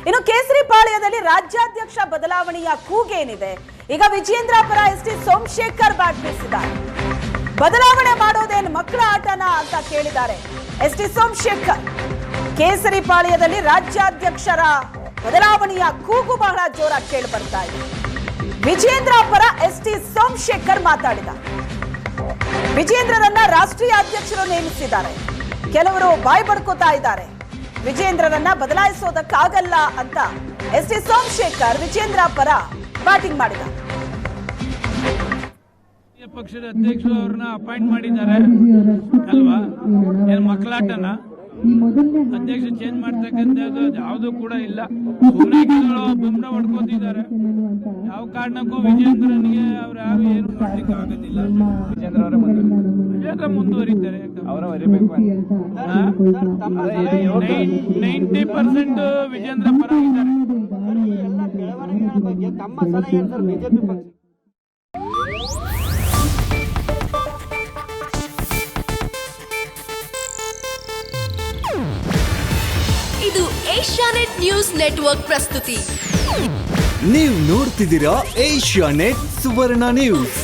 ಇನ್ನು ಕೇಸರಿಪಾಳ್ಯದಲ್ಲಿ ರಾಜ್ಯಾಧ್ಯಕ್ಷ ಬದಲಾವಣೆಯ ಕೂಗೇನಿದೆ? ಈಗ ವಿಜೇಂದ್ರ ಪರ ಎಸ್ ಟಿ ಸೋಮಶೇಖರ್ ಬ್ಯಾಟ್ ಬೀಸಿದ್ದಾರೆ. ಬದಲಾವಣೆ ಮಾಡೋದೇನು ಮಕ್ಕಳ ಆಟನ ಅಂತ ಕೇಳಿದ್ದಾರೆ ಎಸ್ ಟಿ ಸೋಮಶೇಖರ್. ಕೇಸರಿಪಾಳ್ಯದಲ್ಲಿ ರಾಜ್ಯಾಧ್ಯಕ್ಷರ ಬದಲಾವಣೆಯ ಕೂಗು ಬಹಳ ಜೋರಾಗಿ ಕೇಳಿ ಬರ್ತಾ ಇದೆ. ವಿಜೇಂದ್ರ ಪರ ಎಸ್ ಟಿ ಸೋಮಶೇಖರ್ ಮಾತಾಡಿದ. ವಿಜೇಂದ್ರರನ್ನ ರಾಷ್ಟ್ರೀಯ ಅಧ್ಯಕ್ಷರು ನೇಮಿಸಿದ್ದಾರೆ. ಕೆಲವರು ಬಾಯಿ ಬಡ್ಕೋತಾ ಇದ್ದಾರೆ. ವಿಜೇಂದ್ರರನ್ನ ಬದಲಾಯಿಸೋದಕ್ಕಾಗಲ್ಲ ಅಂತ ಎಸ್ ಟಿ ಸೋಮಶೇಖರ್ ವಿಜೇಂದ್ರ ಪರ ಬ್ಯಾಟಿಂಗ್ ಮಾಡಿದ. ಪಕ್ಷದ ಅಧ್ಯಕ್ಷರು ಅವ್ರನ್ನ ಅಪಾಯಿಂಟ್ ಮಾಡಿದ್ದಾರೆ ಅಲ್ವಾ? ಏನ್ ಮಕ್ಕಳಾಟನ? ಅಧ್ಯಕ್ಷ ಚೇಂಜ್ ಮಾಡ್ತಕ್ಕಂಥದ್ದು ಯಾವುದು ಕೂಡ ಇಲ್ಲ. ಸುಮ್ಮನೆ ಬೊಮ್ಮೆ ಹೊಡ್ಕೋತಿದ್ದಾರೆ. ಯಾವ ಕಾರಣಕ್ಕೂ ವಿಜೇಂದ್ರನಿಗೆ ಅವ್ರು ಯಾರು ಏನು ಮಾಡ್ಲಿಕ್ಕೆ ಆಗೋದಿಲ್ಲ. ವಿಜೇಂದ್ರ ಮುಂದುವರಿತಾರೆ. 90% ವಿಜೇಂದ್ರ ಪರ ಇದ್ದಾರೆ. ಇದು ಏಷ್ಯಾನೆಟ್ ನ್ಯೂಸ್ ನೆಟ್ವರ್ಕ್ ಪ್ರಸ್ತುತಿ. ನೀವು ನೋಡ್ತಿದ್ದೀರಾ ಏಷ್ಯಾನೆಟ್ ಸುವರ್ಣ ನ್ಯೂಸ್.